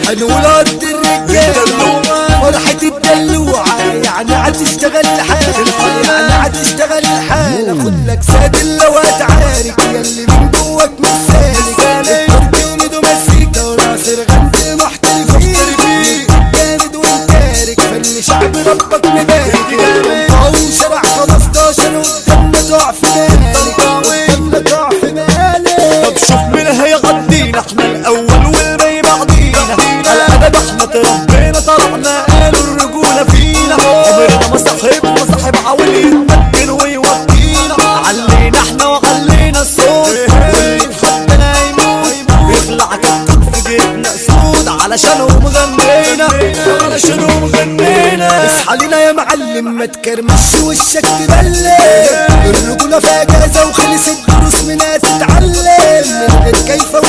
هنقول ارض الرجاله فرحة الدلوعة يعني هتشتغل الحالة يعني هتشتغل الحالة خد لك سادل لو هتعارك ياللي من جواك مش سالك التركي ولده مسيكا وناصر غندي محتل فيه جامد وانتارك فن شعب ربك مبارك قوي شرع 15 قدامنا ضعف مالك قدامنا ضعف مالك. طب شوف مين هيغدينا احنا الاول والباقي بعدينا الادب احنا تربينا طلعنا قالوا الرجوله فينا عمرنا ما صاحب عاول يتمكن ويودينا علينا احنا وعلينا الصوت واللي اتحدنا يموت يخلع كتكوت في جيبنا اسود علشانهم غنينا اصحى لينا يا معلم ما تكرمش وشك تبلم الرجوله فيها جازه وخلصت دروس منها تتعلم من غير كيف